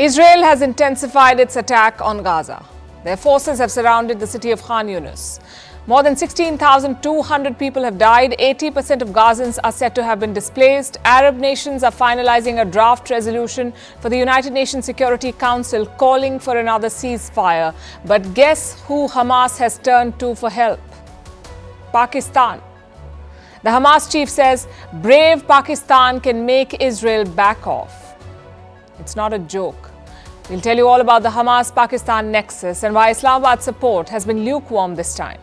Israel has intensified its attack on Gaza. Their forces have surrounded the city of Khan Yunis. More than 16,200 people have died. 80% of Gazans are said to have been displaced. Arab nations are finalizing a draft resolution for the United Nations Security Council calling for another ceasefire. But guess who Hamas has turned to for help? Pakistan. The Hamas chief says brave Pakistan can make Israel back off. It's not a joke. We'll tell you all about the Hamas-Pakistan nexus and why Islamabad's support has been lukewarm this time.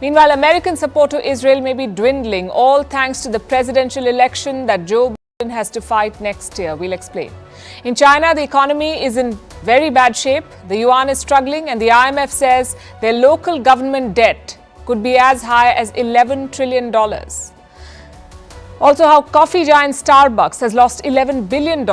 Meanwhile, American support to Israel may be dwindling, all thanks to the presidential election that Joe Biden has to fight next year. We'll explain. In China, the economy is in very bad shape. The yuan is struggling and the IMF says their local government debt could be as high as $11 trillion. Also, how coffee giant Starbucks has lost $11 billion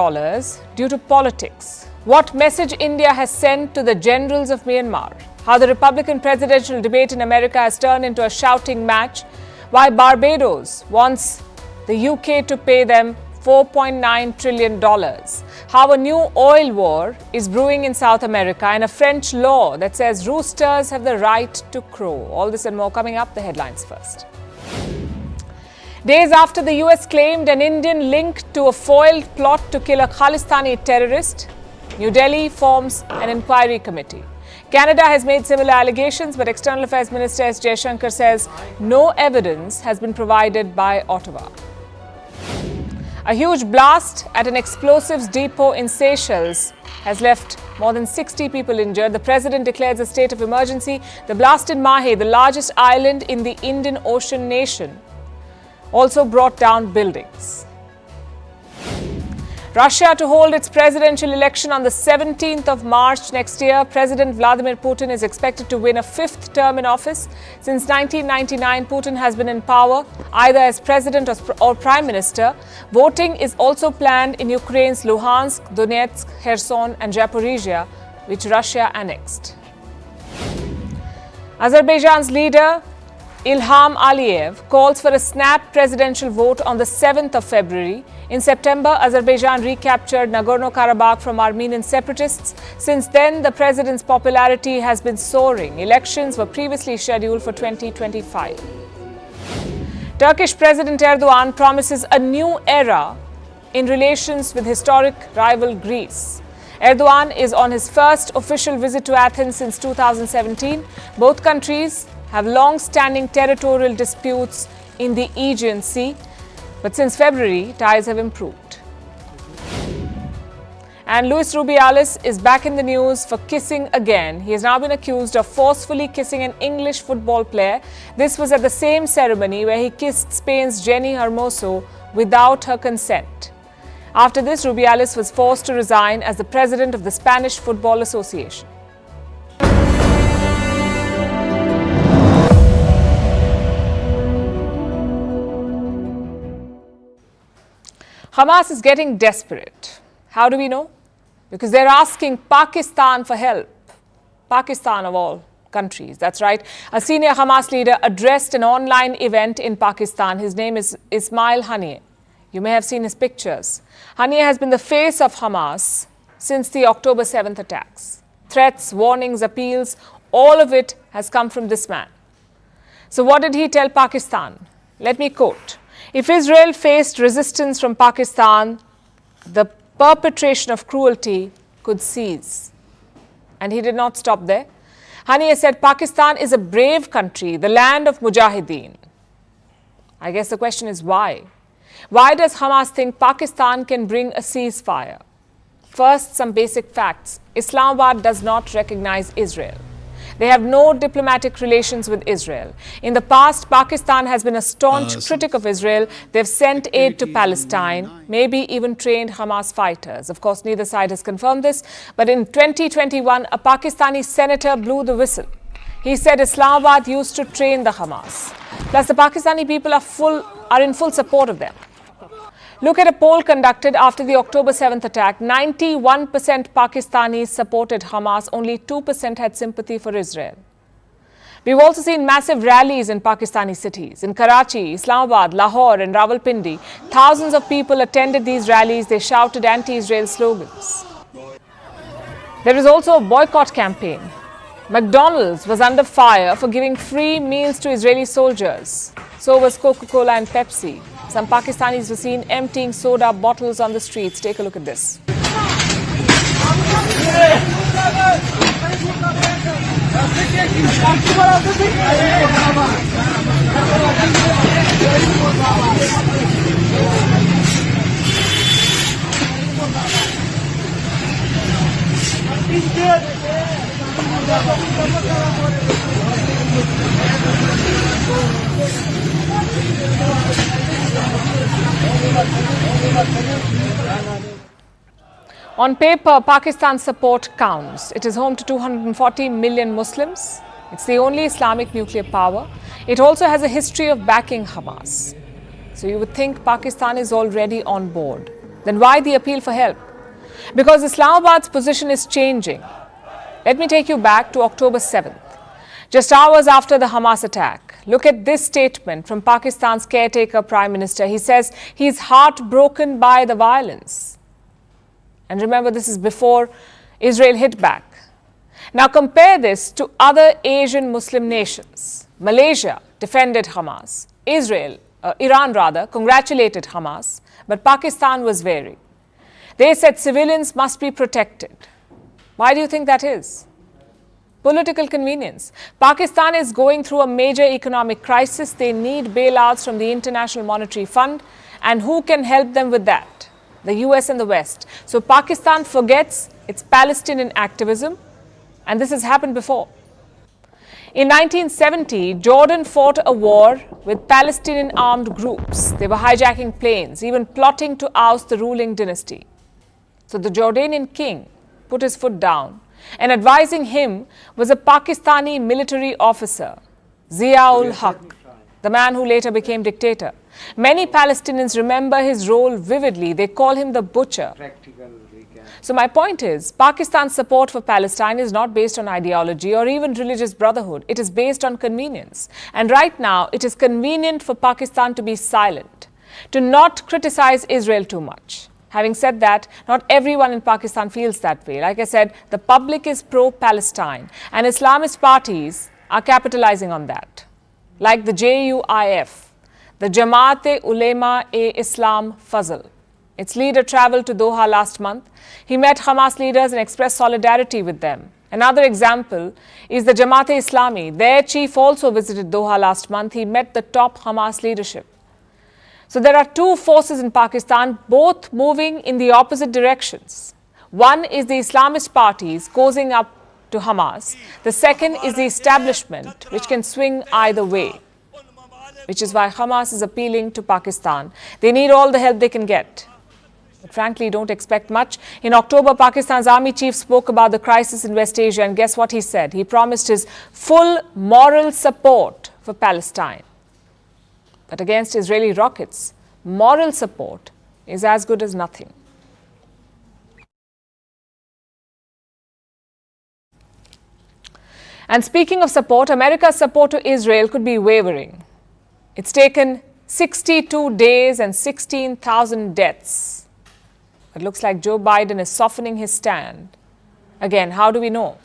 due to politics. What message India has sent to the generals of Myanmar. How the Republican presidential debate in America has turned into a shouting match. Why Barbados wants the UK to pay them $4.9 trillion. How a new oil war is brewing in South America and a French law that says roosters have the right to crow. All this and more coming up. The headlines first. Days after the US claimed an Indian link to a foiled plot to kill a Khalistani terrorist, New Delhi forms an inquiry committee. Canada has made similar allegations, but External Affairs Minister S. Jaishankar says no evidence has been provided by Ottawa. A huge blast at an explosives depot in Seychelles has left more than 60 people injured. The president declares a state of emergency. The blast in Mahe, the largest island in the Indian Ocean nation, also brought down buildings. Russia to hold its presidential election on the 17th of March next year. President Vladimir Putin is expected to win a fifth term in office. Since 1999, Putin has been in power, either as president or prime minister. Voting is also planned in Ukraine's Luhansk, Donetsk, Kherson and Zaporizhia, which Russia annexed. Azerbaijan's leader Ilham Aliyev calls for a snap presidential vote on the 7th of February. In September, Azerbaijan recaptured Nagorno-Karabakh from Armenian separatists. Since then, the president's popularity has been soaring. Elections were previously scheduled for 2025. Turkish President Erdogan promises a new era in relations with historic rival Greece. Erdogan is on his first official visit to Athens since 2017. Both countries have long-standing territorial disputes in the Aegean Sea, but since February, ties have improved. And Luis Rubiales is back in the news for kissing again. He has now been accused of forcefully kissing an English football player. This was at the same ceremony where he kissed Spain's Jenny Hermoso without her consent. After this, Rubiales was forced to resign as the president of the Spanish Football Association. Hamas is getting desperate. How do we know? Because they're asking Pakistan for help. Pakistan of all countries, that's right. A senior Hamas leader addressed an online event in Pakistan. His name is Ismail Haniyeh. You may have seen his pictures. Haniyeh has been the face of Hamas since the October 7th attacks. Threats, warnings, appeals, all of it has come from this man. So what did he tell Pakistan? Let me quote. If Israel faced resistance from Pakistan, the perpetration of cruelty could cease. And he did not stop there. Haniyeh said Pakistan is a brave country, the land of mujahideen. I guess the question is why? Why does Hamas think Pakistan can bring a ceasefire? First, some basic facts. Islamabad does not recognize Israel. They have no diplomatic relations with Israel. In the past, Pakistan has been a staunch critic of Israel. They've sent aid to Palestine, maybe even trained Hamas fighters. Of course, neither side has confirmed this. But in 2021, a Pakistani senator blew the whistle. He said Islamabad used to train the Hamas. Plus, the Pakistani people are in full support of them. Look at a poll conducted after the October 7th attack. 91% Pakistanis supported Hamas, only 2% had sympathy for Israel. We've also seen massive rallies in Pakistani cities. In Karachi, Islamabad, Lahore and Rawalpindi, thousands of people attended these rallies. They shouted anti-Israel slogans. There is also a boycott campaign. McDonald's was under fire for giving free meals to Israeli soldiers. So was Coca-Cola and Pepsi. Some Pakistanis were seen emptying soda bottles on the streets. Take a look at this. On paper, Pakistan's support counts. It is home to 240 million Muslims. It's the only Islamic nuclear power. It also has a history of backing Hamas. So you would think Pakistan is already on board. Then why the appeal for help? Because Islamabad's position is changing. Let me take you back to October 7th, just hours after the Hamas attack. Look at this statement from Pakistan's caretaker Prime Minister. He says he's heartbroken by the violence. And remember, this is before Israel hit back. Now compare this to other Asian Muslim nations. Malaysia defended Hamas. Iran congratulated Hamas, but Pakistan was wary. They said civilians must be protected. Why do you think that is? Political convenience. Pakistan is going through a major economic crisis. They need bailouts from the International Monetary Fund. And who can help them with that? The US and the West. So Pakistan forgets its Palestinian activism. And this has happened before. In 1970, Jordan fought a war with Palestinian armed groups. They were hijacking planes, even plotting to oust the ruling dynasty. So the Jordanian king put his foot down, and advising him was a Pakistani military officer, Zia-ul Haq, the man who later became dictator. Many Palestinians remember his role vividly. They call him the butcher. So my point is, Pakistan's support for Palestine is not based on ideology or even religious brotherhood. It is based on convenience. And right now, it is convenient for Pakistan to be silent, to not criticize Israel too much. Having said that, not everyone in Pakistan feels that way. Like I said, the public is pro-Palestine, and Islamist parties are capitalizing on that. Like the JUIF, the Jamaat-e-Ulema-e-Islam Fazl. Its leader traveled to Doha last month. He met Hamas leaders and expressed solidarity with them. Another example is the Jamaat-e-Islami. Their chief also visited Doha last month. He met the top Hamas leadership. So there are two forces in Pakistan, both moving in the opposite directions. One is the Islamist parties cozying up to Hamas. The second is the establishment, which can swing either way, which is why Hamas is appealing to Pakistan. They need all the help they can get. But frankly, don't expect much. In October, Pakistan's army chief spoke about the crisis in West Asia, and guess what he said? He promised his full moral support for Palestine. But against Israeli rockets, moral support is as good as nothing. And speaking of support, America's support to Israel could be wavering. It's taken 62 days and 16,000 deaths. It looks like Joe Biden is softening his stand. Again, how do we know?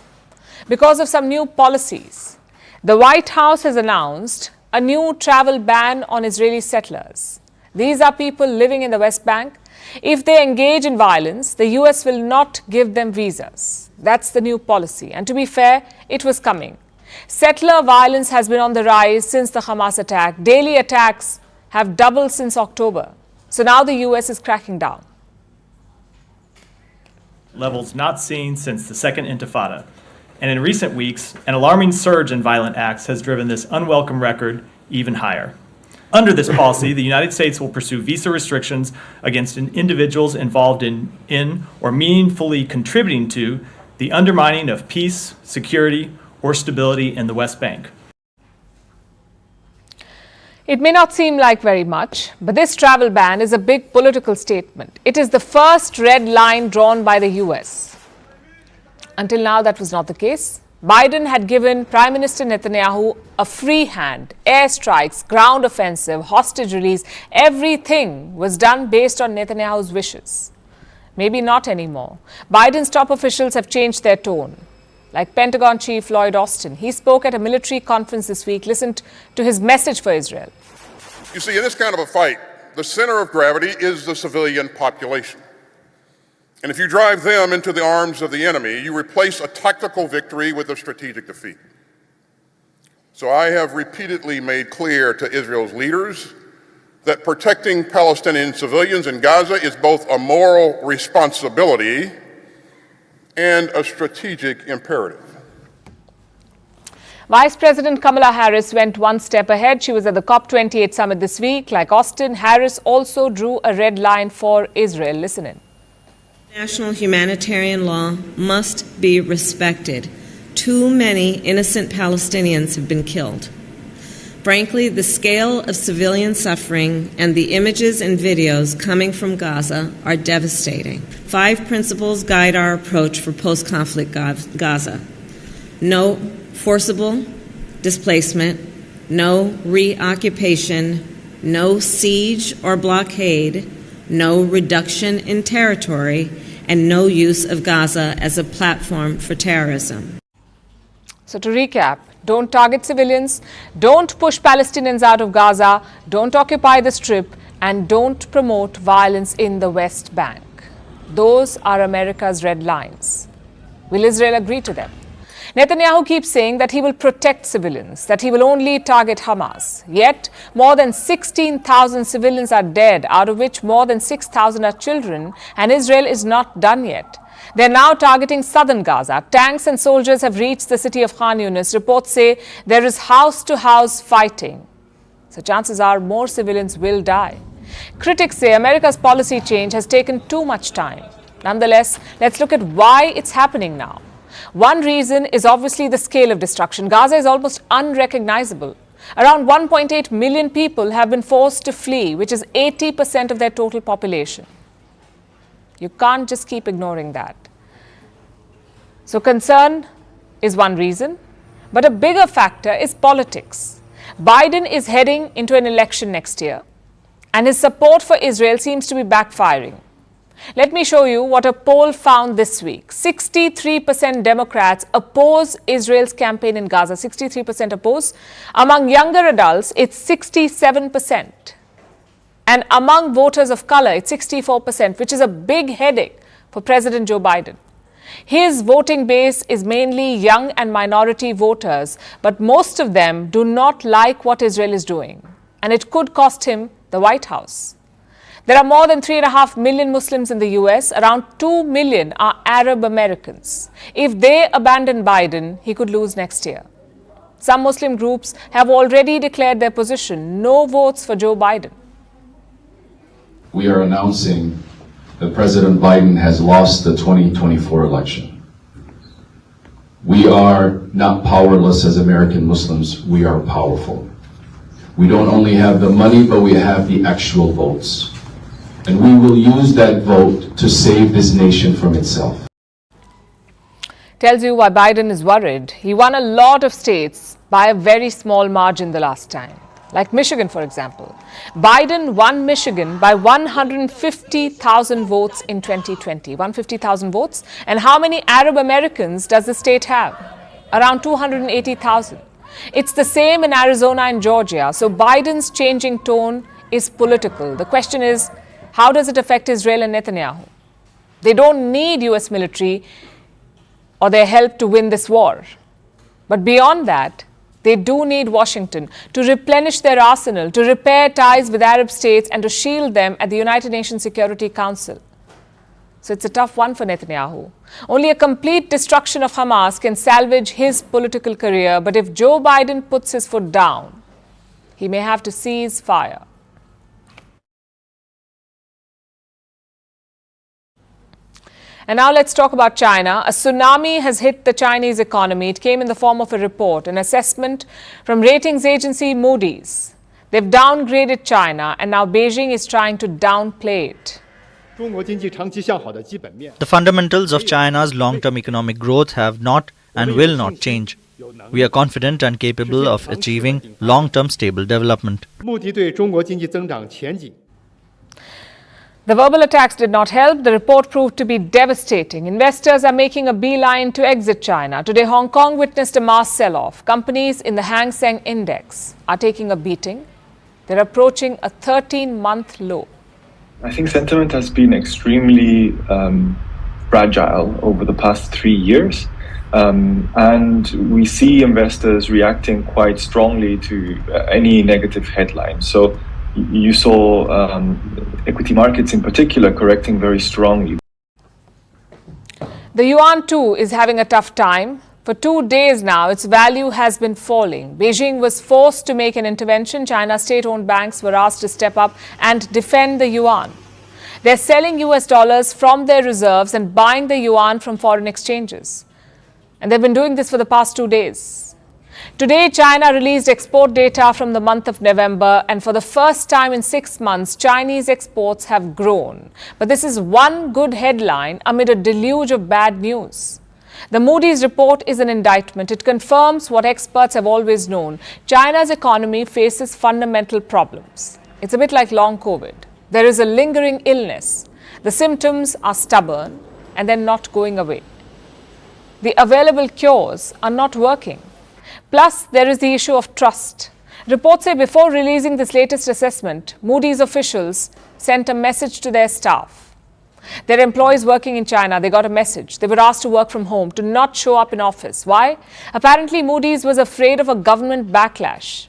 Because of some new policies. The White House has announced a new travel ban on Israeli settlers. These are people living in the West Bank. If they engage in violence, the US will not give them visas. That's the new policy. And to be fair, it was coming. Settler violence has been on the rise since the Hamas attack. Daily attacks have doubled since October. So now the US is cracking down. Levels not seen since the Second Intifada. And in recent weeks, an alarming surge in violent acts has driven this unwelcome record even higher. Under this policy, the United States will pursue visa restrictions against individuals involved in or meaningfully contributing to the undermining of peace, security, or stability in the West Bank. It may not seem like very much, but this travel ban is a big political statement. It is the first red line drawn by the US. Until now, that was not the case. Biden had given Prime Minister Netanyahu a free hand. Airstrikes, ground offensive, hostage release, everything was done based on Netanyahu's wishes. Maybe not anymore. Biden's top officials have changed their tone. Like Pentagon Chief Lloyd Austin, he spoke at a military conference this week. Listen to his message for Israel. You see, in this kind of a fight, the center of gravity is the civilian population. And if you drive them into the arms of the enemy, you replace a tactical victory with a strategic defeat. So I have repeatedly made clear to Israel's leaders that protecting Palestinian civilians in Gaza is both a moral responsibility and a strategic imperative. Vice President Kamala Harris went one step ahead. She was at the COP28 summit this week. Like Austin, Harris also drew a red line for Israel. Listen in. International humanitarian law must be respected. Too many innocent Palestinians have been killed. Frankly, the scale of civilian suffering and the images and videos coming from Gaza are devastating. 5 principles guide our approach for post-conflict Gaza. No forcible displacement, no reoccupation, no siege or blockade, no reduction in territory, and no use of Gaza as a platform for terrorism. So to recap, don't target civilians, don't push Palestinians out of Gaza, don't occupy the Strip, and don't promote violence in the West Bank. Those are America's red lines. Will Israel agree to them? Netanyahu keeps saying that he will protect civilians, that he will only target Hamas. Yet, more than 16,000 civilians are dead, out of which more than 6,000 are children, and Israel is not done yet. They're now targeting southern Gaza. Tanks and soldiers have reached the city of Khan Yunis. Reports say there is house-to-house fighting. So chances are more civilians will die. Critics say America's policy change has taken too much time. Nonetheless, let's look at why it's happening now. One reason is obviously the scale of destruction. Gaza is almost unrecognizable. Around 1.8 million people have been forced to flee, which is 80% of their total population. You can't just keep ignoring that. So concern is one reason, but a bigger factor is politics. Biden is heading into an election next year, and his support for Israel seems to be backfiring. Let me show you what a poll found this week. 63% Democrats oppose Israel's campaign in Gaza. 63% oppose. Among younger adults, it's 67%. And among voters of color, it's 64%, which is a big headache for President Joe Biden. His voting base is mainly young and minority voters, but most of them do not like what Israel is doing. And it could cost him the White House. There are more than 3.5 million Muslims in the US. Around 2 million are Arab Americans. If they abandon Biden, he could lose next year. Some Muslim groups have already declared their position: no votes for Joe Biden. We are announcing that President Biden has lost the 2024 election. We are not powerless as American Muslims, we are powerful. We don't only have the money, but we have the actual votes. And we will use that vote to save this nation from itself. Tells you why Biden is worried. He won a lot of states by a very small margin the last time. Like Michigan, for example. Biden won Michigan by 150,000 votes in 2020. 150,000 votes. And how many Arab Americans does the state have? Around 280,000. It's the same in Arizona and Georgia. So Biden's changing tone is political. The question is, how does it affect Israel and Netanyahu? They don't need US military or their help to win this war. But beyond that, they do need Washington to replenish their arsenal, to repair ties with Arab states, and to shield them at the United Nations Security Council. So it's a tough one for Netanyahu. Only a complete destruction of Hamas can salvage his political career. But if Joe Biden puts his foot down, he may have to cease fire. And now let's talk about China. A tsunami has hit the Chinese economy. It came in the form of a report, an assessment from ratings agency Moody's. They've downgraded China, and now Beijing is trying to downplay it. The fundamentals of China's long-term economic growth have not and will not change. We are confident and capable of achieving long-term stable development. The verbal attacks did not help. The report proved to be devastating. Investors are making a beeline to exit China. Today, Hong Kong witnessed a mass sell-off. Companies in the Hang Seng Index are taking a beating. They're approaching a 13-month low. I think sentiment has been extremely fragile over the past 3 years. And we see investors reacting quite strongly to any negative headline. So you saw equity markets in particular correcting very strongly. The yuan too is having a tough time. For 2 days now, its value has been falling. Beijing was forced to make an intervention. China's state-owned banks were asked to step up and defend the yuan. They're selling US dollars from their reserves and buying the yuan from foreign exchanges. And they've been doing this for the past 2 days. Today, China released export data from the month of November, and for the first time in 6 months, Chinese exports have grown. But this is one good headline amid a deluge of bad news. The Moody's report is an indictment. It confirms what experts have always known. China's economy faces fundamental problems. It's a bit like long COVID. There is a lingering illness. The symptoms are stubborn and they're not going away. The available cures are not working. Plus, there is the issue of trust. Reports say before releasing this latest assessment, Moody's officials sent a message to their staff. Their employees working in China, they got a message. They were asked to work from home, to not show up in office. Why? Apparently, Moody's was afraid of a government backlash.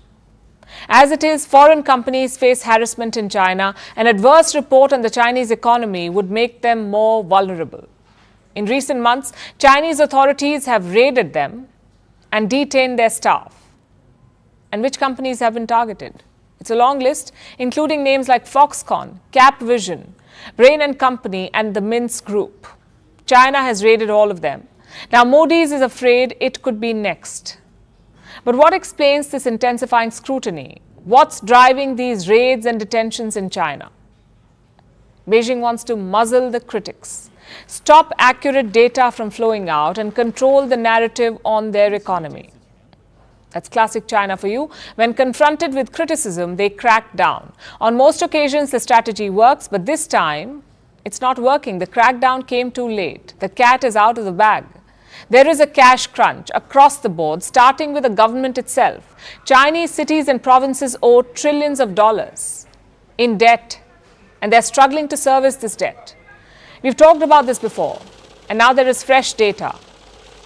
As it is, foreign companies face harassment in China. An adverse report on the Chinese economy would make them more vulnerable. In recent months, Chinese authorities have raided them and detained their staff. And which companies have been targeted? It's a long list, including names like Foxconn, Capvision, Brain & Company, and the Mintz Group. China has raided all of them. Now, Moody's is afraid it could be next. But what explains this intensifying scrutiny? What's driving these raids and detentions in China? Beijing wants to muzzle the critics, stop accurate data from flowing out, and control the narrative on their economy. That's classic China for you. When confronted with criticism, they crack down. On most occasions, the strategy works, but this time, it's not working. The crackdown came too late. The cat is out of the bag. There is a cash crunch across the board, starting with the government itself. Chinese cities and provinces owe trillions of dollars in debt, and they're struggling to service this debt. We've talked about this before, and now there is fresh data.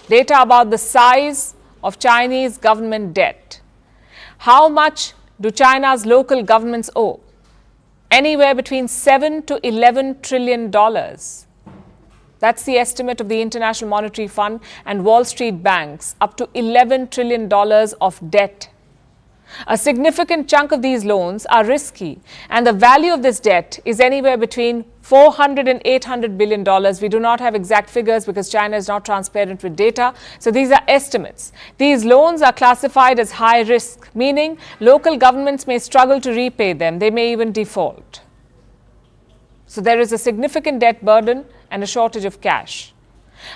Data about the size of Chinese government debt. How much do China's local governments owe? Anywhere between $7 to $11 trillion. That's the estimate of the International Monetary Fund and Wall Street banks, up to $11 trillion of debt. A significant chunk of these loans are risky, and the value of this debt is anywhere between $400 and $800 billion. We do not have exact figures because China is not transparent with data. So these are estimates. These loans are classified as high risk, meaning local governments may struggle to repay them. They may even default. So there is a significant debt burden and a shortage of cash.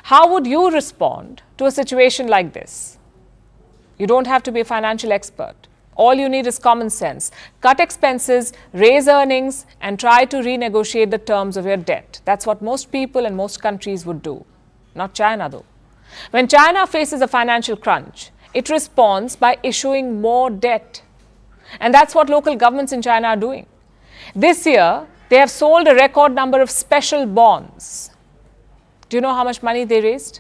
How would you respond to a situation like this? You don't have to be a financial expert. All you need is common sense. Cut expenses, raise earnings, and try to renegotiate the terms of your debt. That's what most people and most countries would do. Not China, though. When China faces a financial crunch, it responds by issuing more debt. And that's what local governments in China are doing. This year, they have sold a record number of special bonds. Do you know how much money they raised?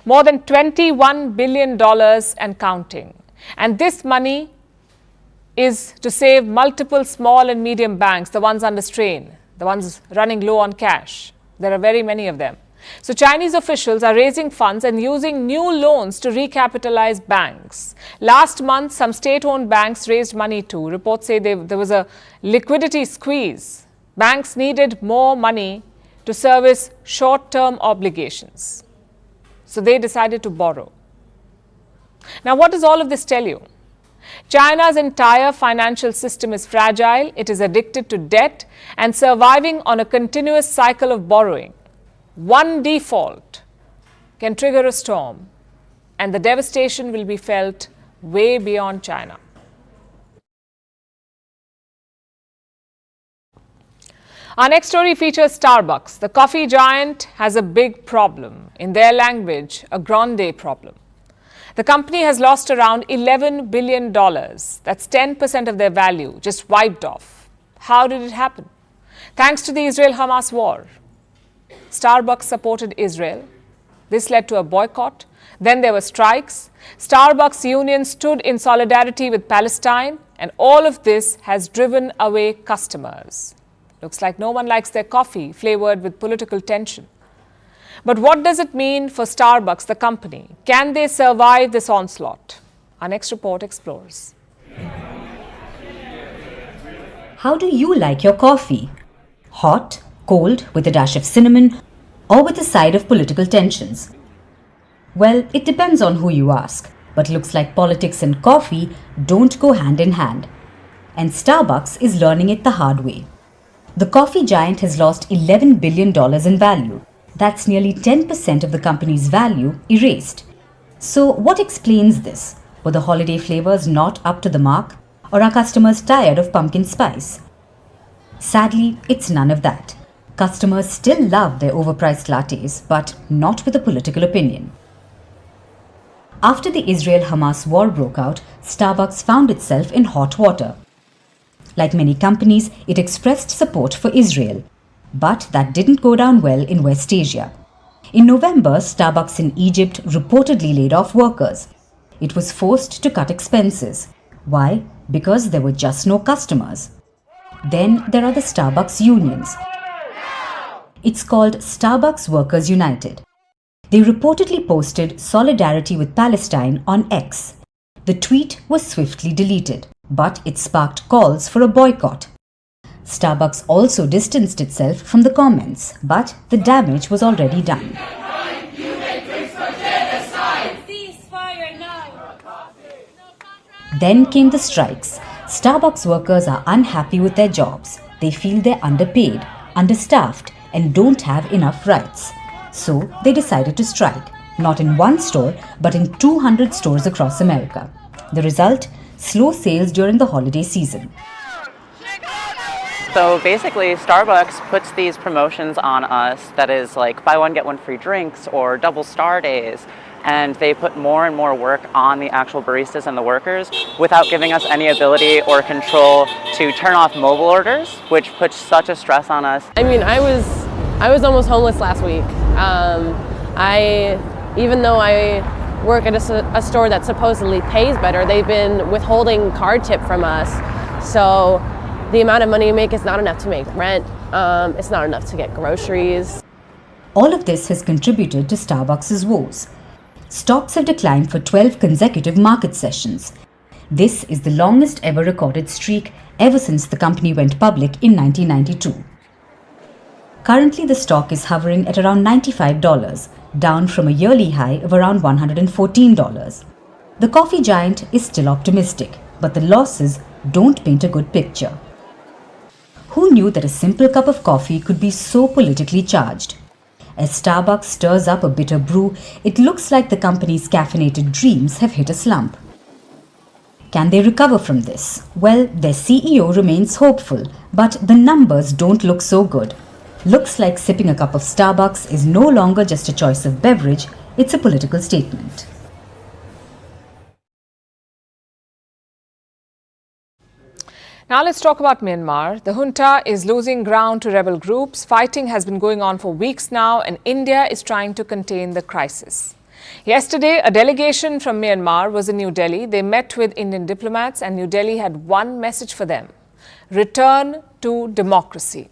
More than $21 billion and counting. And this money is to save multiple small and medium banks, the ones under strain, the ones running low on cash. There are very many of them. So Chinese officials are raising funds and using new loans to recapitalize banks. Last month, some state-owned banks raised money too. Reports say there was a liquidity squeeze. Banks needed more money to service short-term obligations. So they decided to borrow. Now, what does all of this tell you? China's entire financial system is fragile, it is addicted to debt and surviving on a continuous cycle of borrowing. One default can trigger a storm, and the devastation will be felt way beyond China. Our next story features Starbucks. The coffee giant has a big problem. In their language, a grande problem. The company has lost around $11 billion. That's 10% of their value, just wiped off. How did it happen? Thanks to the Israel-Hamas war. Starbucks supported Israel. This led to a boycott. Then there were strikes. Starbucks union stood in solidarity with Palestine, and all of this has driven away customers. Looks like no one likes their coffee flavored with political tension. But what does it mean for Starbucks, the company? Can they survive this onslaught? Our next report explores. How do you like your coffee? Hot, cold, with a dash of cinnamon, or with a side of political tensions? Well, it depends on who you ask, but looks like politics and coffee don't go hand in hand. And Starbucks is learning it the hard way. The coffee giant has lost $11 billion in value. That's nearly 10% of the company's value erased. So what explains this? Were the holiday flavors not up to the mark? Or are customers tired of pumpkin spice? Sadly, it's none of that. Customers still love their overpriced lattes, but not with a political opinion. After the Israel-Hamas war broke out, Starbucks found itself in hot water. Like many companies, it expressed support for Israel. But that didn't go down well in West Asia. In November, Starbucks in Egypt reportedly laid off workers. It was forced to cut expenses. Why? Because there were just no customers. Then there are the Starbucks unions. It's called Starbucks Workers United. They reportedly posted solidarity with Palestine on X. The tweet was swiftly deleted, but it sparked calls for a boycott. Starbucks also distanced itself from the comments, but the damage was already done. Then came the strikes. Starbucks workers are unhappy with their jobs. They feel they're underpaid, understaffed, and don't have enough rights. So they decided to strike, not in one store, but in 200 stores across America. The result? Slow sales during the holiday season. So basically, Starbucks puts these promotions on us that is like buy one, get one free drinks or double star days. And they put more and more work on the actual baristas and the workers without giving us any ability or control to turn off mobile orders, which puts such a stress on us. I mean, I was almost homeless last week. Even though I work at a store that supposedly pays better, they've been withholding card tip from us. So the amount of money you make is not enough to make rent. It's not enough to get groceries. All of this has contributed to Starbucks' woes. Stocks have declined for 12 consecutive market sessions. This is the longest ever recorded streak ever since the company went public in 1992. Currently, the stock is hovering at around $95, down from a yearly high of around $114. The coffee giant is still optimistic, but the losses don't paint a good picture. Who knew that a simple cup of coffee could be so politically charged? As Starbucks stirs up a bitter brew, it looks like the company's caffeinated dreams have hit a slump. Can they recover from this? Well, their CEO remains hopeful, but the numbers don't look so good. Looks like sipping a cup of Starbucks is no longer just a choice of beverage, it's a political statement. Now let's talk about Myanmar. The junta is losing ground to rebel groups. Fighting has been going on for weeks now, and India is trying to contain the crisis. Yesterday, a delegation from Myanmar was in New Delhi. They met with Indian diplomats, and New Delhi had one message for them: return to democracy.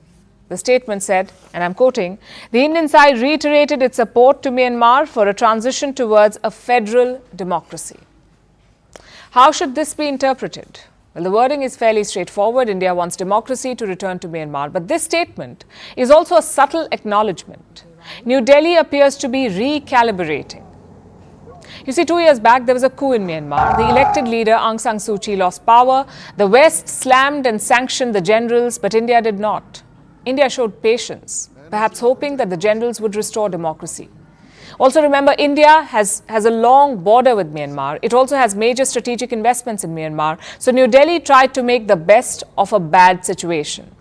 The statement said, and I'm quoting, the Indian side reiterated its support to Myanmar for a transition towards a federal democracy. How should this be interpreted? Well, the wording is fairly straightforward. India wants democracy to return to Myanmar. But this statement is also a subtle acknowledgement. New Delhi appears to be recalibrating. You see, 2 years back, there was a coup in Myanmar. The elected leader, Aung San Suu Kyi, lost power. The West slammed and sanctioned the generals, but India did not. India showed patience, perhaps hoping that the generals would restore democracy. Also remember, India has a long border with Myanmar. It also has major strategic investments in Myanmar. So New Delhi tried to make the best of a bad situation.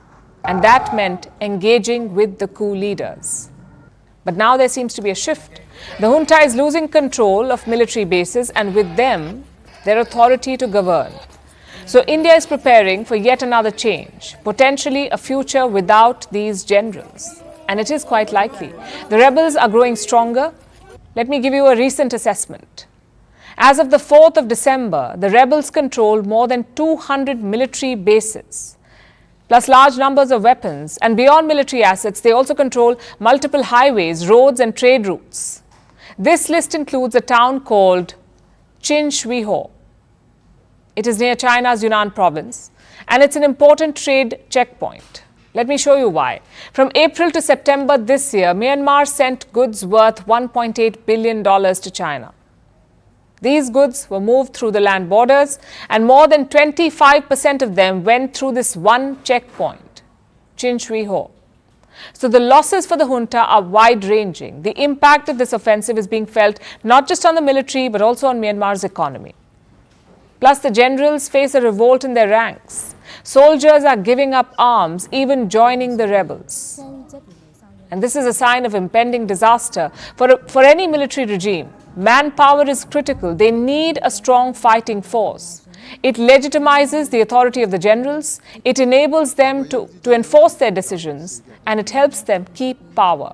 And that meant engaging with the coup leaders. But now there seems to be a shift. The junta is losing control of military bases and with them, their authority to govern. So India is preparing for yet another change, potentially a future without these generals. And it is quite likely. The rebels are growing stronger. Let me give you a recent assessment. As of the 4th of December, the rebels control more than 200 military bases, plus large numbers of weapons. And beyond military assets, they also control multiple highways, roads and trade routes. This list includes a town called Chinchwiho. It is near China's Yunnan province, and it's an important trade checkpoint. Let me show you why. From April to September this year, Myanmar sent goods worth $1.8 billion to China. These goods were moved through the land borders, and more than 25% of them went through this one checkpoint, Chinchwiho. So the losses for the junta are wide-ranging. The impact of this offensive is being felt not just on the military, but also on Myanmar's economy. Plus, the generals face a revolt in their ranks. Soldiers are giving up arms, even joining the rebels. And this is a sign of impending disaster for any military regime. Manpower is critical. They need a strong fighting force. It legitimizes the authority of the generals. It enables them to enforce their decisions, and it helps them keep power.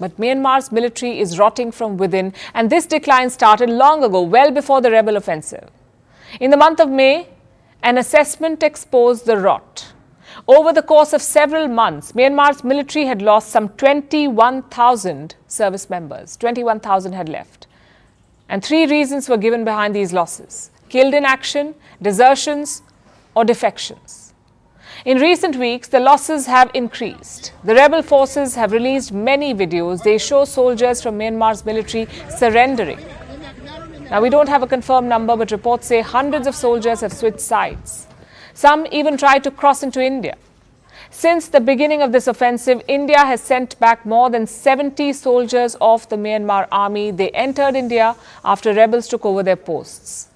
But Myanmar's military is rotting from within, and this decline started long ago, well before the rebel offensive. In the month of May, an assessment exposed the rot. Over the course of several months, Myanmar's military had lost some 21,000 service members. 21,000 had left. And 3 reasons were given behind these losses: killed in action, desertions, or defections. In recent weeks, the losses have increased. The rebel forces have released many videos. They show soldiers from Myanmar's military surrendering. Now, we don't have a confirmed number, but reports say hundreds of soldiers have switched sides. Some even tried to cross into India. Since the beginning of this offensive, India has sent back more than 70 soldiers of the Myanmar army. They entered India after rebels took over their posts.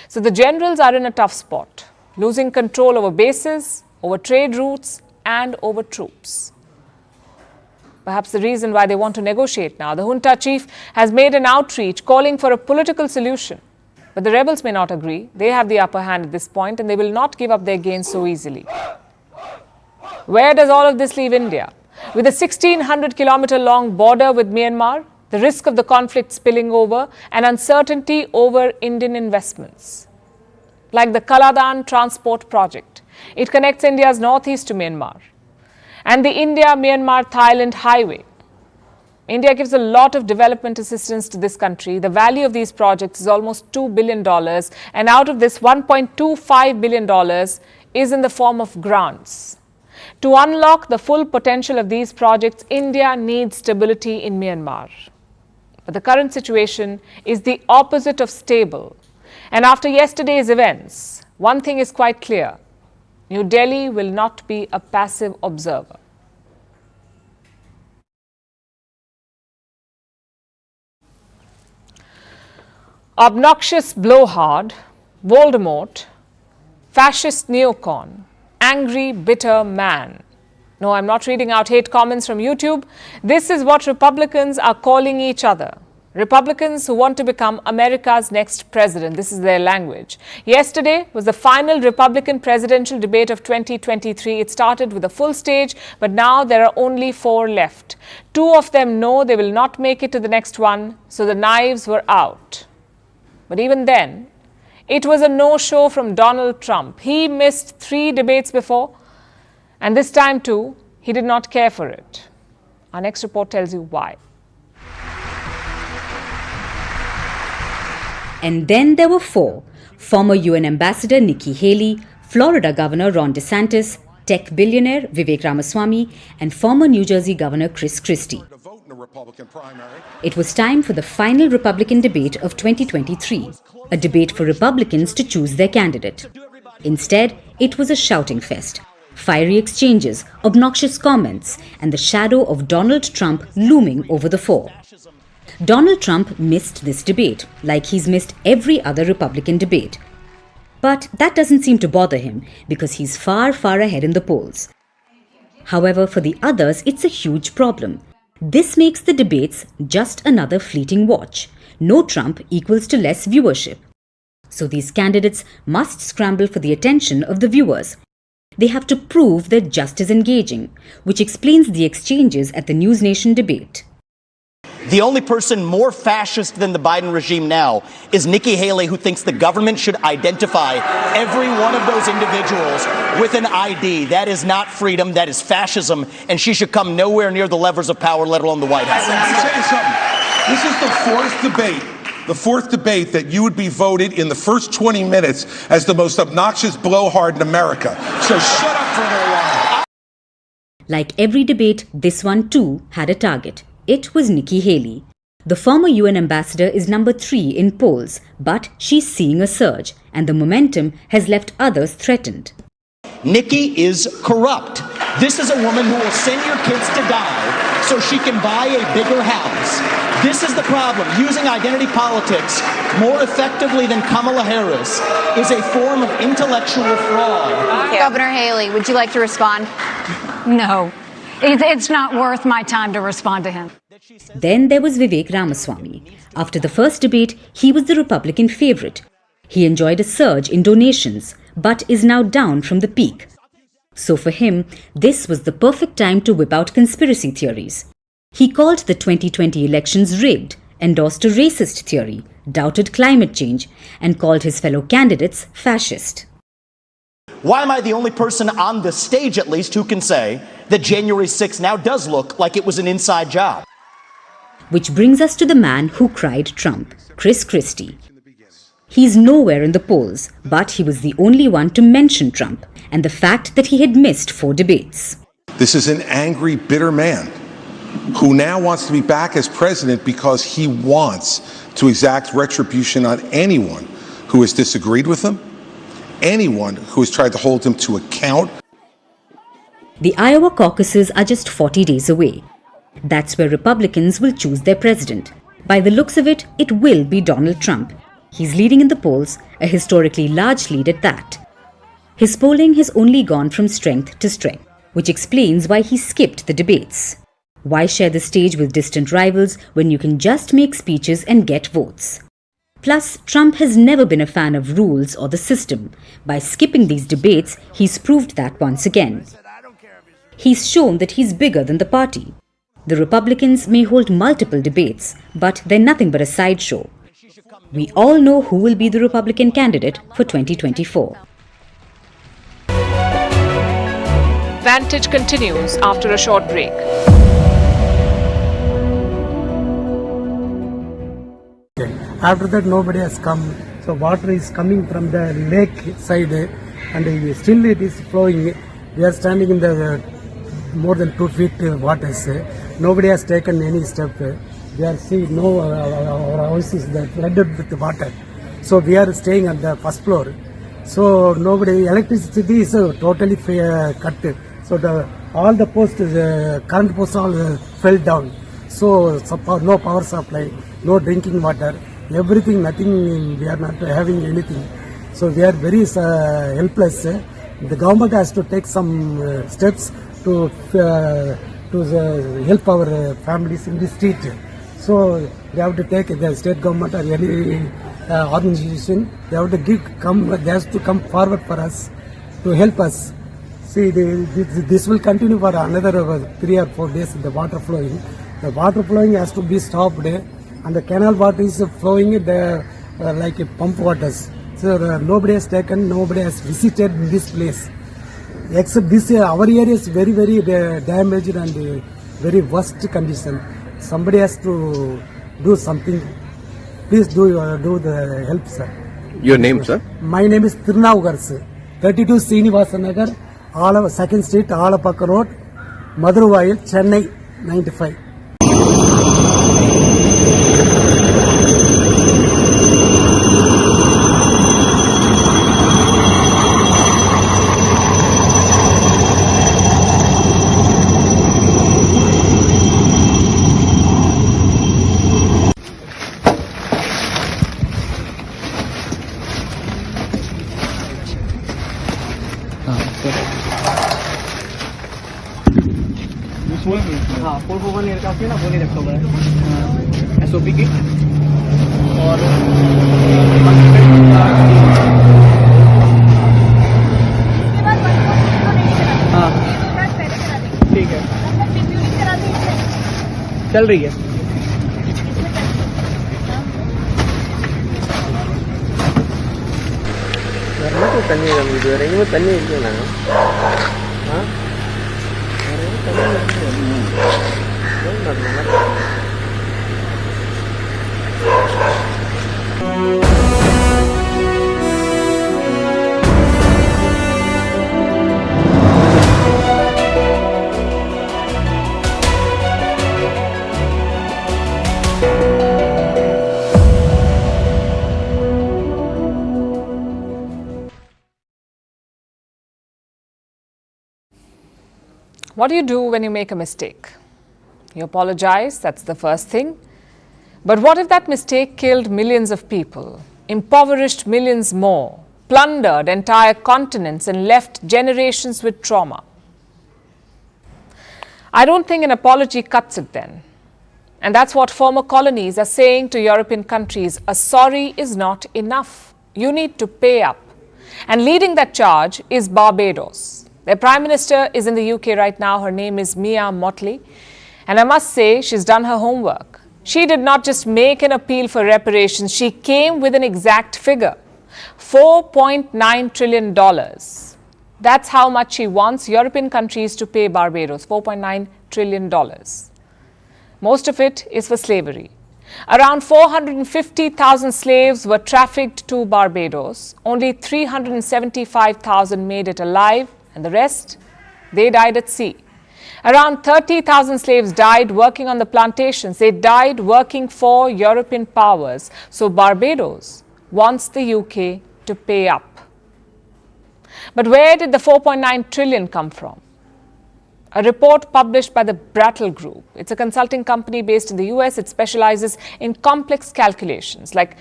So the generals are in a tough spot, losing control over bases, over trade routes, and over troops. Perhaps the reason why they want to negotiate now. The junta chief has made an outreach calling for a political solution. But the rebels may not agree. They have the upper hand at this point, and they will not give up their gains so easily. Where does all of this leave India? With a 1,600-kilometer-long border with Myanmar, the risk of the conflict spilling over, and uncertainty over Indian investments, like the Kaladan Transport Project. It connects India's northeast to Myanmar. And the India-Myanmar-Thailand Highway. India gives a lot of development assistance to this country. The value of these projects is almost $2 billion. And out of this, $1.25 billion is in the form of grants. To unlock the full potential of these projects, India needs stability in Myanmar. But the current situation is the opposite of stable. And after yesterday's events, one thing is quite clear: New Delhi will not be a passive observer. Obnoxious blowhard, Voldemort, fascist neocon, angry, bitter man. No, I'm not reading out hate comments from YouTube. This is what Republicans are calling each other. Republicans who want to become America's next president. This is their language. Yesterday was the final Republican presidential debate of 2023. It started with a full stage, but now there are only 4 left. 2 of them know they will not make it to the next one, so the knives were out. But even then, it was a no-show from Donald Trump. He missed 3 debates before, and this time too, he did not care for it. Our next report tells you why. And then there were 4. Former UN Ambassador Nikki Haley, Florida Governor Ron DeSantis, tech billionaire Vivek Ramaswamy, and former New Jersey Governor Chris Christie. It was time for the final Republican debate of 2023, a debate for Republicans to choose their candidate. Instead, it was a shouting fest, fiery exchanges, obnoxious comments, and the shadow of Donald Trump looming over the 4. Donald Trump missed this debate, like he's missed every other Republican debate. But that doesn't seem to bother him because he's far, far ahead in the polls. However, for the others, it's a huge problem. This makes the debates just another fleeting watch. No Trump equals to less viewership. So these candidates must scramble for the attention of the viewers. They have to prove they're just as engaging, which explains the exchanges at the News Nation debate. The only person more fascist than the Biden regime now is Nikki Haley, who thinks the government should identify every one of those individuals with an ID. That is not freedom, that is fascism, and she should come nowhere near the levers of power, let alone the White House. Let me tell you something. This is the fourth debate that you would be voted in the first 20 minutes as the most obnoxious blowhard in America. So shut up for a little while. Like every debate, this one too had a target. It was Nikki Haley. The former UN ambassador is number 3 in polls, but she's seeing a surge, and the momentum has left others threatened. Nikki is corrupt. This is a woman who will send your kids to die so she can buy a bigger house. This is the problem. Using identity politics more effectively than Kamala Harris is a form of intellectual fraud. Governor Haley, would you like to respond? No. It's not worth my time to respond to him. Then there was Vivek Ramaswamy. After the first debate, he was the Republican favorite. He enjoyed a surge in donations, but is now down from the peak. So for him, this was the perfect time to whip out conspiracy theories. He called the 2020 elections rigged, endorsed a racist theory, doubted climate change, and called his fellow candidates fascist. Why am I the only person on the stage, at least, who can say that January 6th now does look like it was an inside job? Which brings us to the man who cried Trump, Chris Christie. He's nowhere in the polls, but he was the only one to mention Trump and the fact that he had missed 4 debates. This is an angry, bitter man who now wants to be back as president because he wants to exact retribution on anyone who has disagreed with him, anyone who has tried to hold him to account. The Iowa caucuses are just 40 days away. That's where Republicans will choose their president. By the looks of it, it will be Donald Trump. He's leading in the polls, a historically large lead at that. His polling has only gone from strength to strength, which explains why he skipped the debates. Why share the stage with distant rivals when you can just make speeches and get votes? Plus, Trump has never been a fan of rules or the system. By skipping these debates, he's proved that once again. He's shown that he's bigger than the party. The Republicans may hold multiple debates, but they're nothing but a sideshow. We all know who will be the Republican candidate for 2024. Vantage continues after a short break. After that, nobody has come. So water is coming from the lake side and still it is flowing. We are standing in the more than 2 feet waters. Nobody has taken any step. We are seeing our house is flooded with water. So we are staying on the first floor. So nobody, electricity is totally cut. So all the posts, current posts all fell down. So no power supply, no drinking water, everything, nothing, we are not having anything. So we are very helpless. The government has to take some steps to help our families in the street. So they have to take the state government or any organization, they have to come forward for us to help us. See, this will continue for another 3 or 4 days, the water flowing. The water flowing has to be stopped, and the canal water is flowing like a pump waters. So nobody has taken, nobody has visited this place. Except this, our area is very, very damaged and very worst condition. Somebody has to do something. Please do the help, sir. Your name, sir? My name is Tirunaugar, sir. 32 Srinivasa Nagar, 2nd Street, Alapaka Road, Madurai, Chennai, 95. हाँ 441 aircraft है ना वो नहीं रखा हुआ है SOP की और हाँ ठीक है चल रही है तो तन्नी का वीडियो रहेंगे वो तन्नी क्यों ना हाँ What do you do when you make a mistake? You apologize, that's the first thing. But what if that mistake killed millions of people, impoverished millions more, plundered entire continents and left generations with trauma? I don't think an apology cuts it then. And that's what former colonies are saying to European countries. A sorry is not enough. You need to pay up. And leading that charge is Barbados. Their Prime Minister is in the UK right now. Her name is Mia Mottley. And I must say, she's done her homework. She did not just make an appeal for reparations, she came with an exact figure. $4.9 trillion. That's how much she wants European countries to pay Barbados, $4.9 trillion. Most of it is for slavery. Around 450,000 slaves were trafficked to Barbados. Only 375,000 made it alive. And the rest, they died at sea. Around 30,000 slaves died working on the plantations. They died working for European powers. So Barbados wants the UK to pay up. But where did the 4.9 trillion come from? A report published by the Brattle Group. It's a consulting company based in the US. It specializes in complex calculations like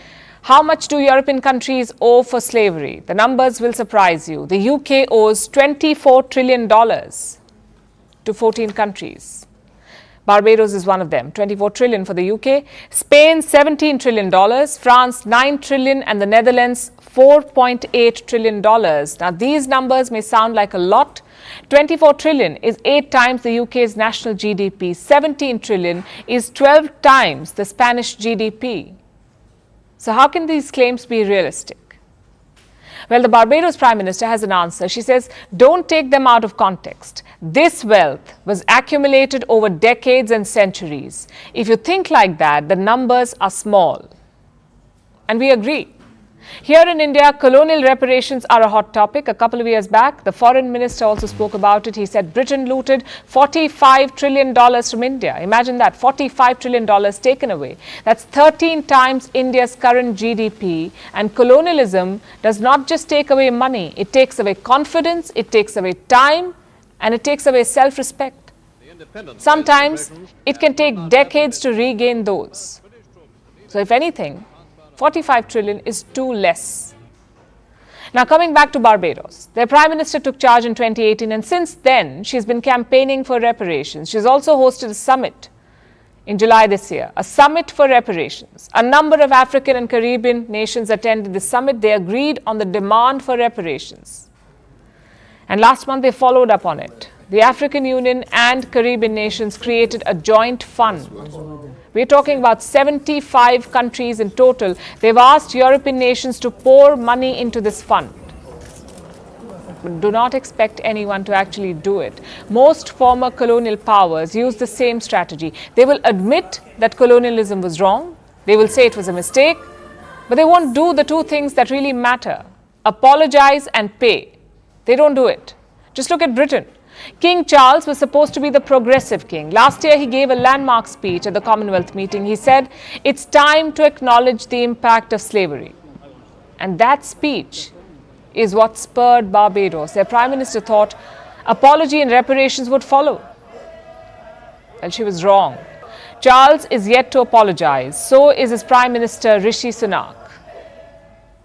how much do European countries owe for slavery? The numbers will surprise you. The UK owes $24 trillion to 14 countries. Barbados is one of them, $24 trillion for the UK. Spain, $17 trillion. France, $9 trillion. And the Netherlands, $4.8 trillion. Now, these numbers may sound like a lot. 24 trillion is 8 times the UK's national GDP. 17 trillion is 12 times the Spanish GDP. So how can these claims be realistic? Well, the Barbados Prime Minister has an answer. She says, don't take them out of context. This wealth was accumulated over decades and centuries. If you think like that, the numbers are small. And we agree. Here in India, colonial reparations are a hot topic. A couple of years back, the foreign minister also spoke about it. He said Britain looted $45 trillion from India. Imagine that, $45 trillion taken away. That's 13 times India's current GDP. And colonialism does not just take away money. It takes away confidence, it takes away time, and it takes away self-respect. Sometimes it can take decades to regain those. So if anything, 45 trillion is too less. Now coming back to Barbados, their Prime Minister took charge in 2018 and since then she's been campaigning for reparations. She's also hosted a summit in July this year, a summit for reparations. A number of African and Caribbean nations attended the summit. They agreed on the demand for reparations. And last month they followed up on it. The African Union and Caribbean nations created a joint fund. We're talking about 75 countries in total. They've asked European nations to pour money into this fund. Do not expect anyone to actually do it. Most former colonial powers use the same strategy. They will admit that colonialism was wrong. They will say it was a mistake. But they won't do the two things that really matter. Apologize and pay. They don't do it. Just look at Britain. King Charles was supposed to be the progressive king. Last year, he gave a landmark speech at the Commonwealth meeting. He said, it's time to acknowledge the impact of slavery. And that speech is what spurred Barbados. Their Prime Minister thought apology and reparations would follow. Well, she was wrong. Charles is yet to apologize. So is his Prime Minister, Rishi Sunak.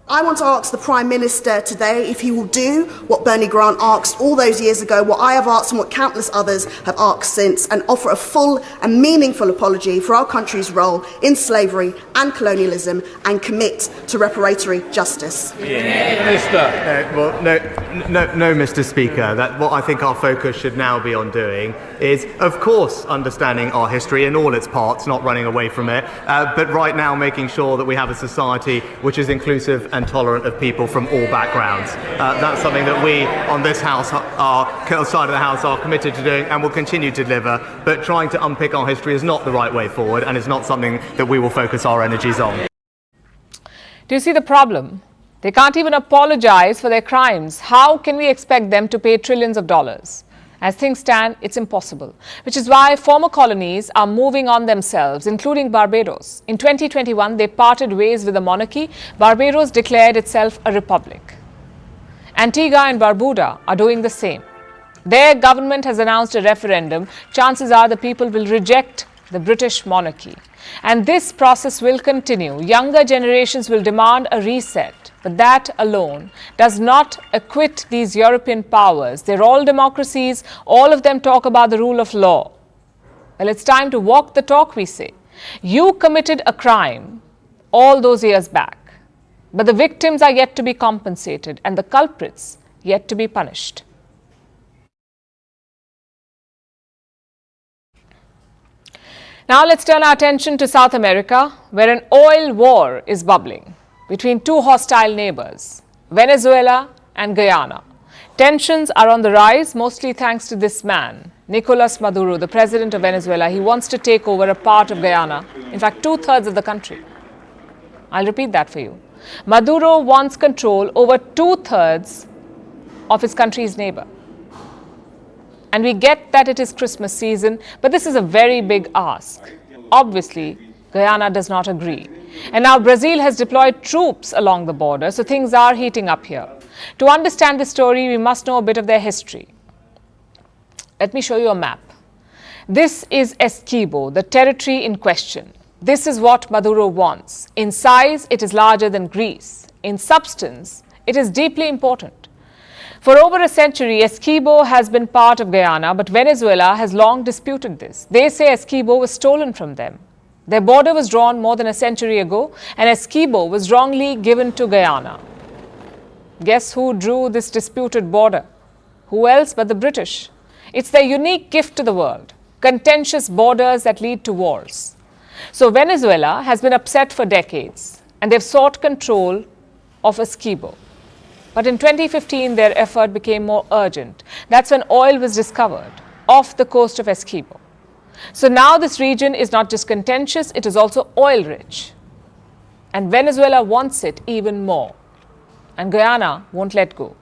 I want to ask the Prime Minister today if he will do what Bernie Grant asked all those years ago, what I have asked and what countless others have asked since, and offer a full and meaningful apology for our country's role in slavery and colonialism and commit to reparatory justice. No, Mr. Speaker. What I think our focus should now be on doing is, of course, understanding our history in all its parts, not running away from it, but right now making sure that we have a society which is inclusive and tolerant of people from all backgrounds. That's something that we on this House, our side of the House, are committed to doing and will continue to deliver, but trying to unpick our history is not the right way forward and is not something that we will focus our energies on. Do you see the problem? They can't even apologize for their crimes. How can we expect them to pay trillions of dollars? As things stand, it's impossible, which is why former colonies are moving on themselves, including Barbados. In 2021, they parted ways with the monarchy. Barbados declared itself a republic. Antigua and Barbuda are doing the same. Their government has announced a referendum. Chances are the people will reject the British monarchy. And this process will continue. Younger generations will demand a reset. But that alone does not acquit these European powers. They're all democracies. All of them talk about the rule of law. Well, it's time to walk the talk, we say. You committed a crime all those years back, but the victims are yet to be compensated and the culprits yet to be punished. Now let's turn our attention to South America, where an oil war is bubbling between two hostile neighbors, Venezuela and Guyana. Tensions are on the rise, mostly thanks to this man, Nicolas Maduro, the president of Venezuela. He wants to take over a part of Guyana, in fact, 2/3 of the country. I'll repeat that for you. Maduro wants control over 2/3 of his country's neighbor. And we get that it is Christmas season, but this is a very big ask. Obviously, Guyana does not agree. And now Brazil has deployed troops along the border, so things are heating up here. To understand this story, we must know a bit of their history. Let me show you a map. This is Essequibo, the territory in question. This is what Maduro wants. In size, it is larger than Greece. In substance, it is deeply important. For over a century, Essequibo has been part of Guyana, but Venezuela has long disputed this. They say Essequibo was stolen from them. Their border was drawn more than a century ago, and Essequibo was wrongly given to Guyana. Guess who drew this disputed border? Who else but the British? It's their unique gift to the world, contentious borders that lead to wars. So Venezuela has been upset for decades, and they've sought control of Essequibo. But in 2015, their effort became more urgent. That's when oil was discovered off the coast of Essequibo. So now this region is not just contentious, it is also oil-rich. And Venezuela wants it even more. And Guyana won't let go.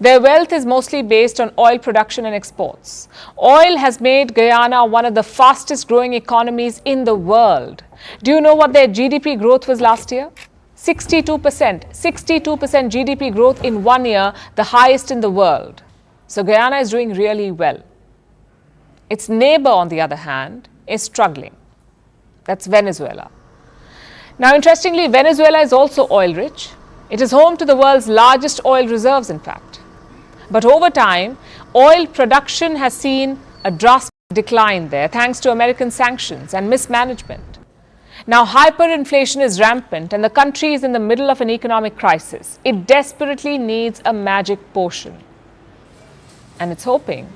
Their wealth is mostly based on oil production and exports. Oil has made Guyana one of the fastest growing economies in the world. Do you know what their GDP growth was last year? 62%. 62% GDP growth in 1 year, the highest in the world. So Guyana is doing really well. Its neighbor, on the other hand, is struggling. That's Venezuela. Now, interestingly, Venezuela is also oil-rich. It is home to the world's largest oil reserves, in fact. But over time, oil production has seen a drastic decline there, thanks to American sanctions and mismanagement. Now, hyperinflation is rampant, and the country is in the middle of an economic crisis. It desperately needs a magic potion. And it's hoping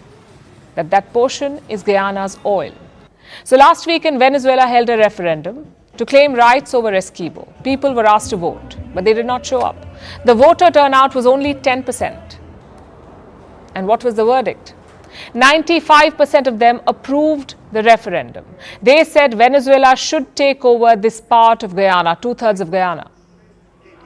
that that potion is Guyana's oil. So last week in Venezuela held a referendum to claim rights over Essequibo. People were asked to vote, but they did not show up. The voter turnout was only 10%. And what was the verdict? 95% of them approved the referendum. They said Venezuela should take over this part of Guyana, 2/3 of Guyana.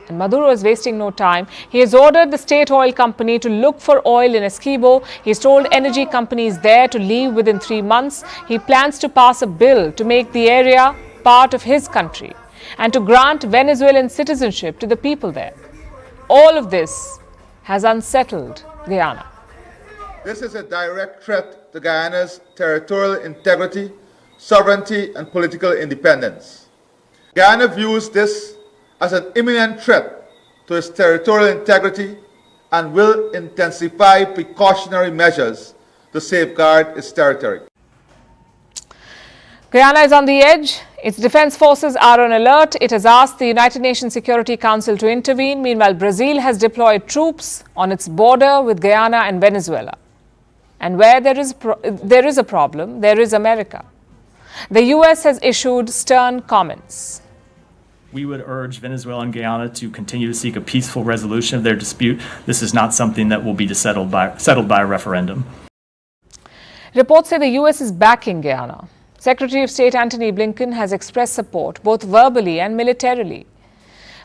And Maduro is wasting no time. He has ordered the state oil company to look for oil in Essequibo. He's told energy companies there to leave within 3 months. He plans to pass a bill to make the area part of his country and to grant Venezuelan citizenship to the people there. All of this has unsettled Guyana. This is a direct threat to Guyana's territorial integrity, sovereignty, and political independence. Guyana views this as an imminent threat to its territorial integrity and will intensify precautionary measures to safeguard its territory. Guyana is on the edge. Its defense forces are on alert. It has asked the United Nations Security Council to intervene. Meanwhile, Brazil has deployed troops on its border with Guyana and Venezuela. And where there is a problem, there is America. The US has issued stern comments. We would urge Venezuela and Guyana to continue to seek a peaceful resolution of their dispute. This is not something that will be settled by a referendum. Reports say the US is backing Guyana. Secretary of State Antony Blinken has expressed support both verbally and militarily.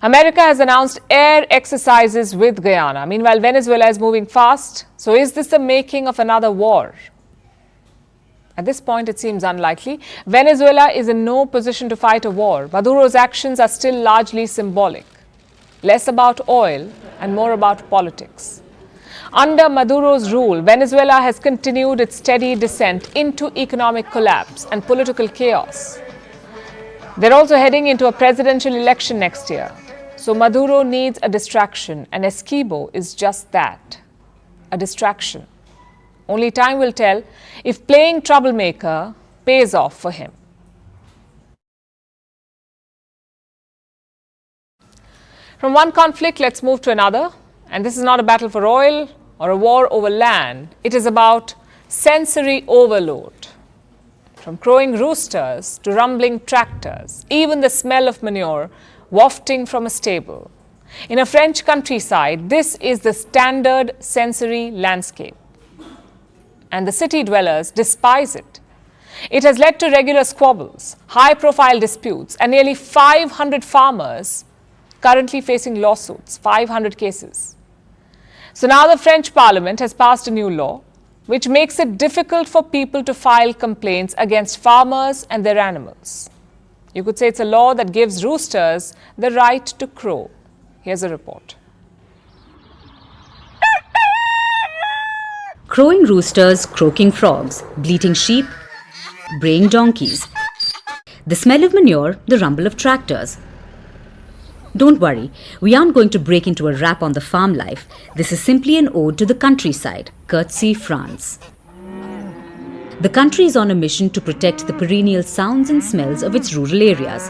America has announced air exercises with Guyana. Meanwhile, Venezuela is moving fast. So is this the making of another war? At this point, it seems unlikely. Venezuela is in no position to fight a war. Maduro's actions are still largely symbolic. Less about oil and more about politics. Under Maduro's rule, Venezuela has continued its steady descent into economic collapse and political chaos. They're also heading into a presidential election next year. So Maduro needs a distraction, and Esquibo is just that, a distraction. Only time will tell if playing troublemaker pays off for him. From one conflict, let's move to another. And this is not a battle for oil or a war over land. It is about sensory overload. From crowing roosters to rumbling tractors, even the smell of manure wafting from a stable. In a French countryside, this is the standard sensory landscape. And the city dwellers despise it. It has led to regular squabbles, high-profile disputes, and nearly 500 farmers currently facing lawsuits, 500 cases. So now the French Parliament has passed a new law which makes it difficult for people to file complaints against farmers and their animals. You could say it's a law that gives roosters the right to crow. Here's a report. Crowing roosters, croaking frogs, bleating sheep, braying donkeys. The smell of manure, the rumble of tractors. Don't worry, we aren't going to break into a rap on the farm life. This is simply an ode to the countryside, courtesy France. The country is on a mission to protect the perennial sounds and smells of its rural areas.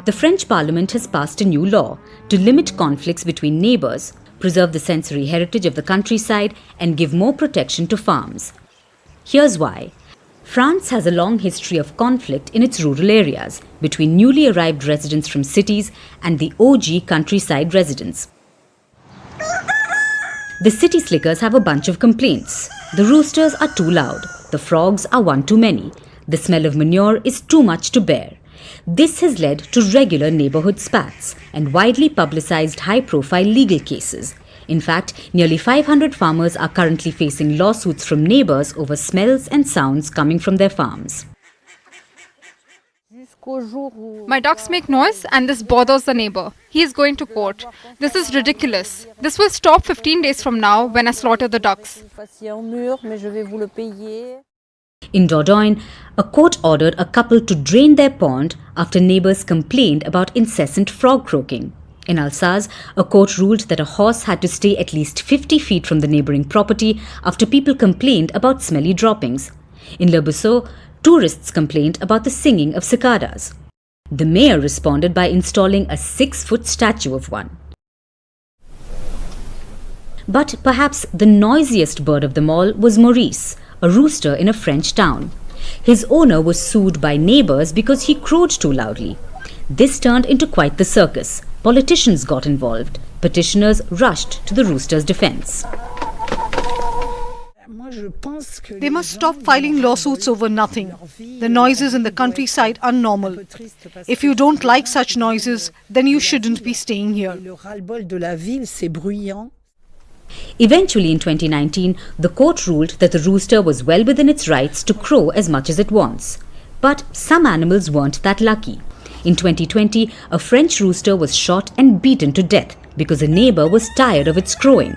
The French Parliament has passed a new law to limit conflicts between neighbours, preserve the sensory heritage of the countryside, and give more protection to farms. Here's why. France has a long history of conflict in its rural areas between newly arrived residents from cities and the OG countryside residents. The city slickers have a bunch of complaints. The roosters are too loud. The frogs are one too many. The smell of manure is too much to bear. This has led to regular neighborhood spats and widely publicized high-profile legal cases. In fact, nearly 500 farmers are currently facing lawsuits from neighbors over smells and sounds coming from their farms. My ducks make noise and this bothers the neighbor. He is going to court. This is ridiculous. This will stop 15 days from now when I slaughter the ducks. In Dordogne, a court ordered a couple to drain their pond after neighbors complained about incessant frog croaking. In Alsace, a court ruled that a horse had to stay at least 50 feet from the neighboring property after people complained about smelly droppings. In Le Bousseau, tourists complained about the singing of cicadas. The mayor responded by installing a 6-foot statue of one. But perhaps the noisiest bird of them all was Maurice, a rooster in a French town. His owner was sued by neighbors because he crowed too loudly. This turned into quite the circus. Politicians got involved. Petitioners rushed to the rooster's defense. They must stop filing lawsuits over nothing. The noises in the countryside are normal. If you don't like such noises, then you shouldn't be staying here. Eventually, in 2019, the court ruled that the rooster was well within its rights to crow as much as it wants. But some animals weren't that lucky. In 2020, a French rooster was shot and beaten to death because a neighbor was tired of its crowing.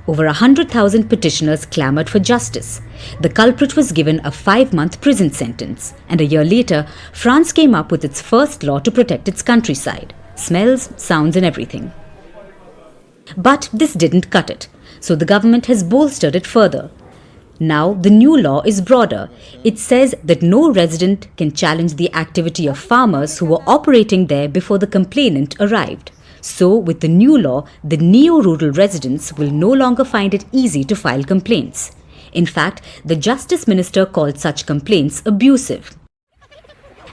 Over 100,000 petitioners clamored for justice. The culprit was given a 5-month prison sentence, and a year later, France came up with its first law to protect its countryside. Smells, sounds and everything. But this didn't cut it, so the government has bolstered it further. Now, the new law is broader. It says that no resident can challenge the activity of farmers who were operating there before the complainant arrived. So, with the new law, the neo-rural residents will no longer find it easy to file complaints. In fact, the Justice Minister called such complaints abusive.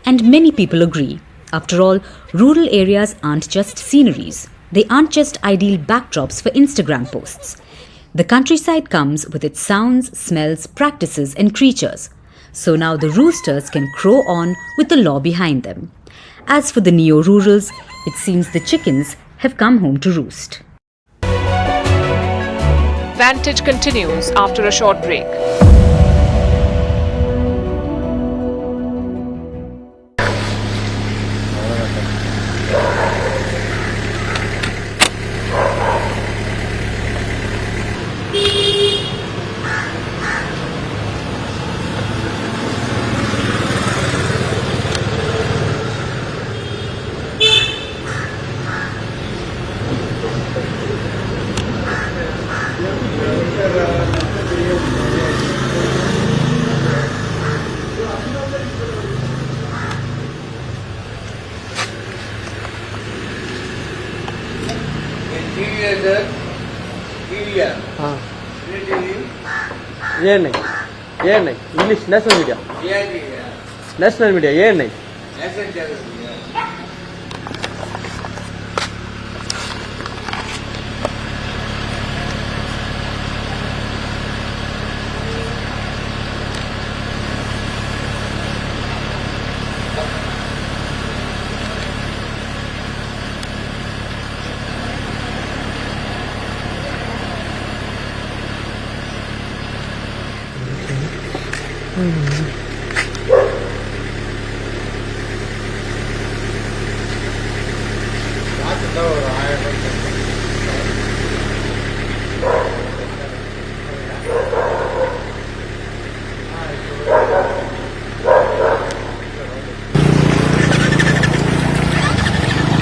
And many people agree. After all, rural areas aren't just sceneries. They aren't just ideal backdrops for Instagram posts. The countryside comes with its sounds, smells, practices and creatures. So now the roosters can crow on with the law behind them. As for the neo-rurals, it seems the chickens have come home to roost. Vantage continues after a short break. ये नहीं English national media ये नहीं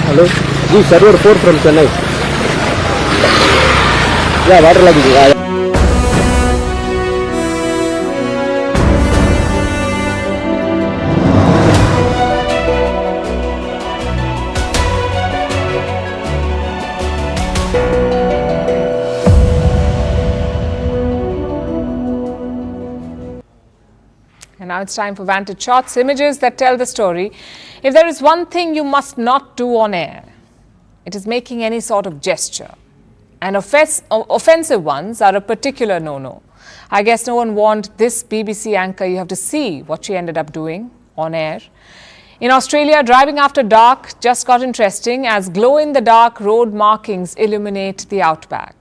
Hello, ji server 4 from Chennai. Yeah, water lagi. And now it's time for Vantage Shots, images that tell the story. If there is one thing you must not do on air, it is making any sort of gesture. And offensive ones are a particular no-no. I guess no one warned this BBC anchor. You have to see what she ended up doing on air. In Australia, driving after dark just got interesting as glow-in-the-dark road markings illuminate the outback.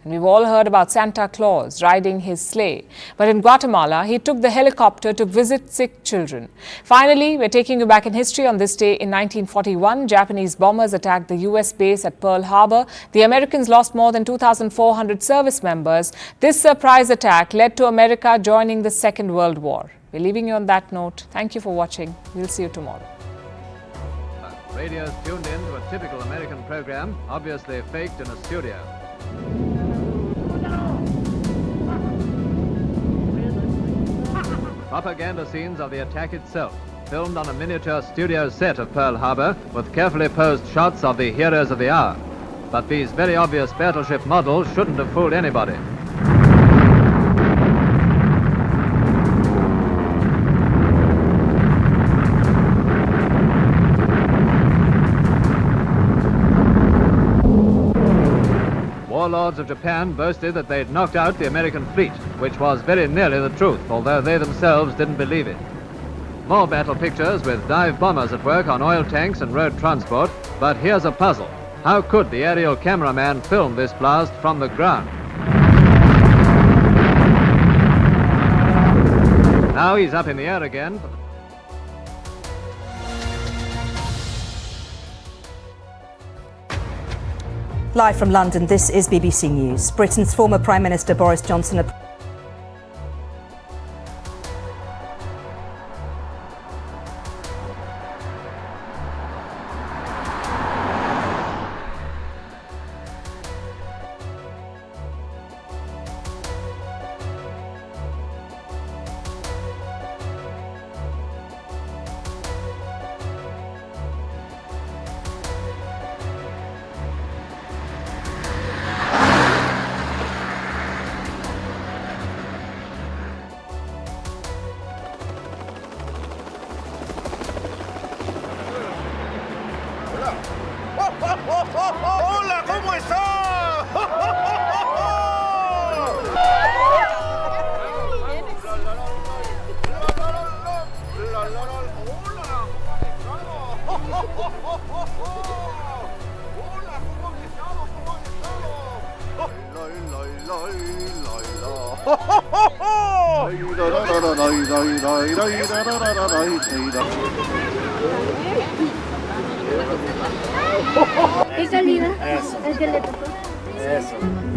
And we've all heard about Santa Claus riding his sleigh. But in Guatemala, he took the helicopter to visit sick children. Finally, we're taking you back in history. On this day in 1941, Japanese bombers attacked the US base at Pearl Harbor. The Americans lost more than 2,400 service members. This surprise attack led to America joining the Second World War. We're leaving you on that note. Thank you for watching. We'll see you tomorrow. Radio's tuned in to a typical American program, obviously faked in a studio. Propaganda scenes of the attack itself, filmed on a miniature studio set of Pearl Harbor with carefully posed shots of the heroes of the hour. But these very obvious battleship models shouldn't have fooled anybody. Warlords of Japan boasted that they'd knocked out the American fleet, which was very nearly the truth, although they themselves didn't believe it. More battle pictures with dive bombers at work on oil tanks and road transport, but here's a puzzle. How could the aerial cameraman film this blast from the ground? Now he's up in the air again. Live from London, this is BBC News. Britain's former Prime Minister Boris Johnson ¿Qué calidad? El que le tocó. Eso.